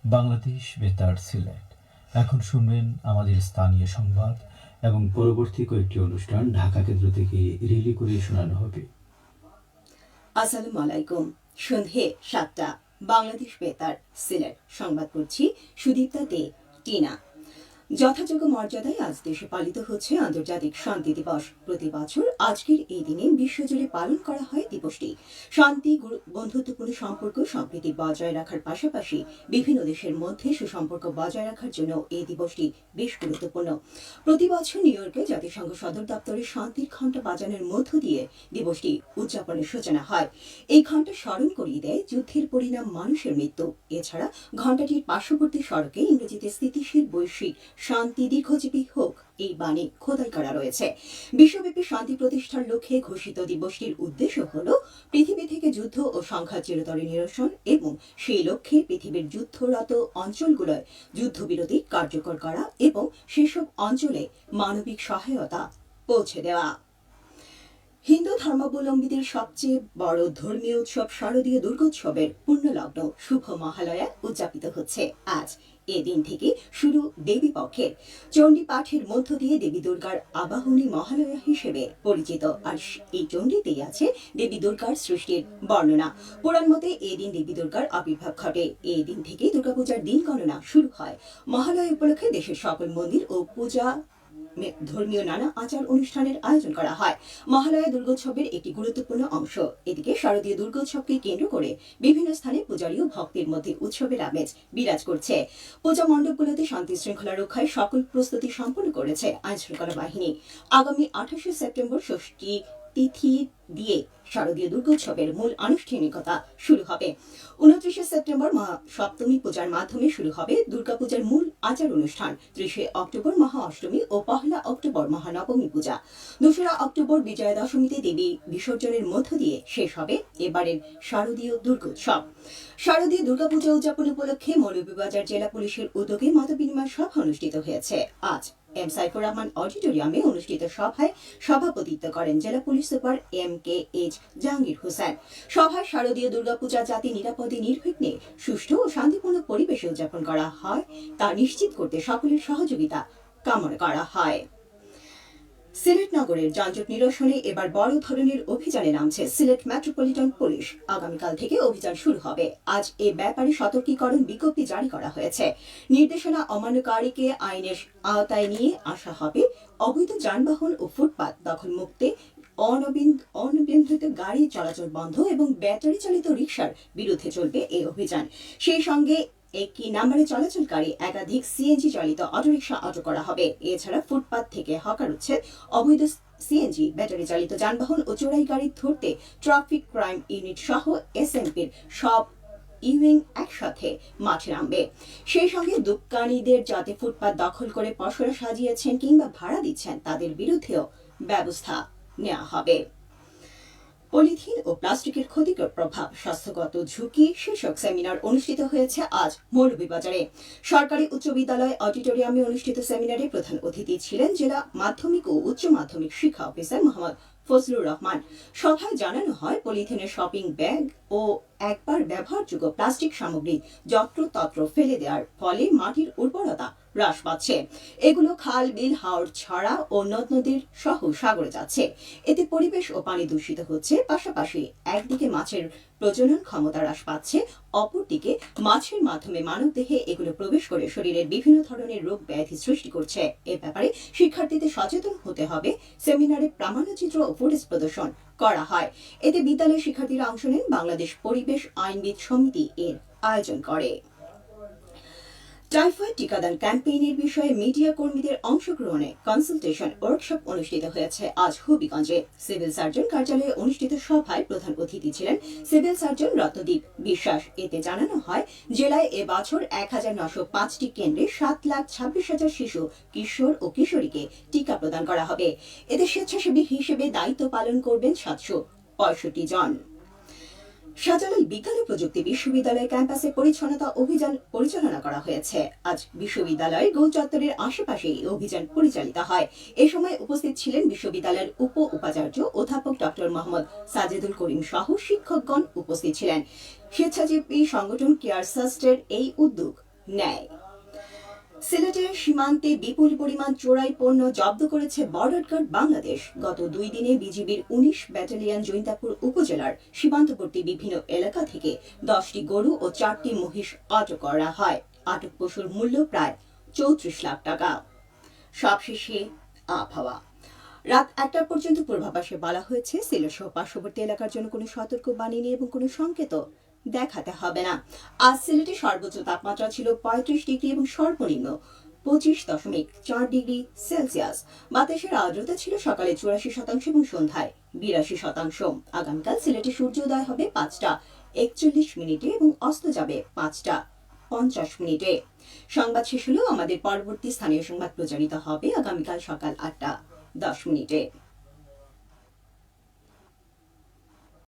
বাংলাদেশ বেতার সিলেট। এখন শুনবেন আমাদের স্থানীয় সংবাদ এবং পরবর্তী কয়েকটি অনুষ্ঠান ঢাকা কেন্দ্র থেকে রিলি করে শোনানো হবে। আসসালামু আলাইকুম। সন্ধে 7টা বাংলাদেশ বেতার সিলেট সংবাদ পড়ছি সুদীপ্তা দে টিনা। যথাযোগ্য মর্যাদায় আজ দেশে পালিত হচ্ছে আন্তর্জাতিক শান্তি দিবস। প্রতি বছর আজকের এই দিনে বিশ্বজুড়ে পালন করা হয় দিবসটি। শান্তি, বন্ধুত্বপূর্ণ সম্পর্ক, সম্প্রীতি বজায় রাখার পাশাপাশি বিভিন্ন দেশের মধ্যে সুসম্পর্ক বজায় রাখার জন্য এই দিবসটি বেশ গুরুত্বপূর্ণ। প্রতি বছর নিউ ইয়র্কে জাতিসংঘ সদর দপ্তরে শান্তির ঘণ্টা বাজানোর মধ্য দিয়ে দিবসটি উদযাপনের সূচনা হয়। এই ঘণ্টা স্মরণ করিয়ে দেয় যুদ্ধের পরিণাম মানুষের মৃত্যু। এছাড়া ঘণ্টাটির পার্শ্ববর্তী সড়কে ইংরেজিতে স্থিতিশীল বৈশ্বিক শান্তি দীর্ঘজীবী হোক এই বাণী খোদাই করা রয়েছে। বিশ্বব্যাপী শান্তি প্রতিষ্ঠার লক্ষ্যে ঘোষিত দিবসটির উদ্দেশ্য হল পৃথিবী থেকে যুদ্ধ ও সংঘাত চিরতরে নিরসন এবং সেই লক্ষ্যে পৃথিবীর যুদ্ধরত অঞ্চলগুলোয় যুদ্ধবিরতি কার্যকর করা এবং সেসব অঞ্চলে মানবিক সহায়তা পৌঁছে দেওয়া। হিন্দু ধর্মাবলম্বীদের সবচেয়ে বড় ধর্মীয় উৎসব শারদীয় দুর্গোৎসবের পুণ্যলগ্ন শুভ মহালয়া উদযাপিত হচ্ছে আজ। এদিন থেকে শুরু দেবী পক্ষের চণ্ডী পাঠের মধ্য দিয়ে দেবী দুর্গার আবাহনী মহালয়া হিসেবে পরিচিত। আর এই চণ্ডীতেই আছে দেবী দুর্গার সৃষ্টির বর্ণনা। পুরাণ মতে এদিন দেবী দুর্গার আবির্ভাব ঘটে। এই দিন থেকে দুর্গাপূজার দিন গণনা শুরু হয়। মহালয়া উপলক্ষে দেশের সকল মন্দির ও পূজা ধর্মীয় নানা আচার অনুষ্ঠানের আয়োজন করা হয়। মহালয়া দুর্গোৎসবের একটি গুরুত্বপূর্ণ অংশ। এদিকে শারদীয় দুর্গোৎসবকে কেন্দ্র করে বিভিন্ন স্থানে পূজারী ও ভক্তের মধ্যে উৎসবের আমেজ বিরাজ করছে। পূজা মণ্ডপগুলোতে শান্তি শৃঙ্খলা রক্ষায় সকল প্রস্তুতি সম্পন্ন করেছে আইন শৃঙ্খলা বাহিনী। আগামী 28 সেপ্টেম্বর ষষ্ঠী তিথি দিয়ে শারদীয় দুর্গোৎসবের মূল আনুষ্ঠানিকতা শুরু হবে। 29 সেপ্টেম্বর মহা সপ্তমী পূজার মাধ্যমে শুরু হবে দুর্গাপূজার মূল আচার অনুষ্ঠান। 30 অক্টোবর মহা অষ্টমী ও 1 অক্টোবর মহানবমী পূজা। 2 অক্টোবর বিজয়া দশমীতে দেবী বিসর্জনের মধ্য দিয়ে শেষ হবে এবারের শারদীয় দুর্গোৎসব। শারদীয় দুর্গাপূজা উদযাপন উপলক্ষে মৌলভীবাজার জেলা পুলিশের উদ্যোগে মতবিনিময় সভা অনুষ্ঠিত হয়েছে আজ। এম সাইফুর রহমান অডিটোরিয়ামে অনুষ্ঠিত সভায় সভাপতিত্ব করেন জেলা police super MKH Jahangir Hossain. সভায় শারদীয় দুর্গাপূজা জাতি নিরাপদে নির্বিঘ্নে সুষ্ঠু ও শান্তিপূর্ণ পরিবেশে উদযাপন করা হয় তা নিশ্চিত করতে সকলের সহযোগিতা কামনা করা হয়। সিলেট নগরের যানজট নিরসনে এবার বড় ধরনের অভিযানে নামছে সিলেট মেট্রোপলিটন পুলিশ। আগামীকাল থেকে অভিযান শুরু হবে। আজ এ ব্যাপারে সতর্কীকরণ বিজ্ঞপ্তি জারি করা হয়েছে। নির্দেশনা অমান্যকারীকে আইনের আওতায় নিয়ে আসা হবে। অবৈধ যানবাহন ও ফুটপাত দখল মুক্তে অনিয়ন্ত্রিত গাড়ি চলাচল বন্ধ এবং ব্যাটারি চালিত রিকশার বিরুদ্ধে চলবে এই অভিযান। সেই সঙ্গে একই নাম্বারে চলাচলকারী একাধিক CNG চালিত অটোরিকশা আটক করা হবে। এছাড়া ফুটপাত থেকে হকার উচ্ছেদ, অবৈধ CNG, ব্যাটারি চালিত যানবাহন ও চোরাই গাড়ি ধরতে ট্রাফিক ক্রাইম ইউনিট সহ SMPর সব ইউনিং একসাথে মাঠে নামবে। সেই সঙ্গে দোকানীদের যাতে ফুটপাত দখল করে পসরা সাজিয়েছেন কিংবা ভাড়া দিচ্ছেন তাদের বিরুদ্ধেও ব্যবস্থা নেওয়া হবে। পলিথিন ও প্লাস্টিকের ক্ষতিকর প্রভাব, স্বাস্থ্যগত ঝুঁকি শীর্ষক সেমিনার অনুষ্ঠিত হয়েছে আজ মৌলভীবাজারে। সরকারি উচ্চ বিদ্যালয় অডিটোরিয়ামে অনুষ্ঠিত সেমিনারে প্রধান অতিথি ছিলেন জেলা মাধ্যমিক ও উচ্চ মাধ্যমিক শিক্ষা অফিসার মোহাম্মদ ফজলুর রহমান। সভায় জানানো হয় পলিথিনের শপিং ব্যাগ ও একবার ব্যবহারযোগ্য প্লাস্টিক সামগ্রী যত্রতত্র ফেলে দেওয়ার ফলে মাটির উর্বরতা হ্রাস পাচ্ছে। এগুলো খাল, বিল, হাওর ছড়া ও নদ নদীর সহ সাগরে যাচ্ছে। এতে পরিবেশ ও পানি দূষিত হচ্ছে। পাশাপাশি একদিকে মাছের প্রজনন ক্ষমতা হ্রাস পাচ্ছে, অপরদিকে মাছের মাধ্যমে মানবদেহে এগুলো প্রবেশ করে শরীরের বিভিন্ন ধরনের রোগ ব্যাধি সৃষ্টি করছে। এ ব্যাপারে শিক্ষার্থীদের সচেতন হতে হবে। সেমিনারে প্রামাণ্যচিত্র ও ফুটেজ প্রদর্শন করা হয়। এতে বিদ্যালয়ের শিক্ষার্থীরা অংশ নেন। বাংলাদেশ পরিবেশ আইনবিদ সমিতি এর আয়োজন করে। টাইফয়েড টিকাদান ক্যাম্পেইনের বিষয়ে মিডিয়া কর্মীদের অংশগ্রহণে কনসালটেশন ওয়ার্কশপ অনুষ্ঠিত হয়েছে আজ হবিগঞ্জে। সিভিল সার্জন কার্যালয়ে অনুষ্ঠিত সভায় প্রধান অতিথি ছিলেন সিভিল সার্জন রত্নদীপ বিশ্বাস। এতে জানানো হয় জেলায় এবছর 1905টি কেন্দ্রে 7,26,000 শিশু, কিশোর ও কিশোরীকে টিকা প্রদান করা হবে। এতে স্বেচ্ছাসেবী হিসেবে দায়িত্ব পালন করবেন 765 জন। শাহজালাল বিজ্ঞান ও প্রযুক্তি বিশ্ববিদ্যালয় ক্যাম্পাসে পরিচ্ছন্নতা অভিযান পরিচালনা করা হয়েছে। আজ বিশ্ববিদ্যালয়ের গোল চত্বরের আশেপাশে এই অভিযান পরিচালিত হয়। এ সময় উপস্থিত ছিলেন বিশ্ববিদ্যালয়ের উপাচার্য অধ্যাপক ডক্টর মোহাম্মদ সাজেদুল করিম সহ শিক্ষকগণ উপস্থিত ছিলেন। স্বেচ্ছাসেবী সংগঠন কেয়ার সাস্টের এই উদ্যোগ নেয়। সিলেটের সীমান্তে বিপুল পরিমাণ চোরাই পণ্য জব্দ করেছে বর্ডার গার্ড বাংলাদেশ। গত 2 দিনে বিজিবির 19 ব্যাটালিয়ন জৈন্তাপুর উপজেলার সীমান্তবর্তী বিভিন্ন এলাকা থেকে 10টি গরু ও 4টি মহিষ আটক করা হয়। আটক পশুর মূল্য প্রায় 34 লাখ টাকা। সবশেষে আবহাওয়া। রাত 1টা পর্যন্ত পূর্বাভাসে বলা হয়েছে সিলেট সহ পার্শ্ববর্তী এলাকার জন্য কোনো সতর্ক বাণী নেই এবং কোনো সংকেত দেখাতে হবে না। আজ সিলেটে সর্বোচ্চ তাপমাত্রা ছিল 35 ডিগ্রি এবং সর্বনিম্ন 25.4 ডিগ্রি সেলসিয়াস। বাতাসের আর্দ্রতা ছিল সকালে 84% এবং সন্ধ্যায় 82%। আগামীকাল সিলেটে সূর্যোদয় হবে 5টা 41 মিনিটে এবং অস্ত যাবে 5টা 50 মিনিটে। সংবাদ শেষ হলেও আমাদের পরবর্তী স্থানীয় সংবাদ প্রচারিত হবে আগামীকাল সকাল 8টা 10 মিনিটে।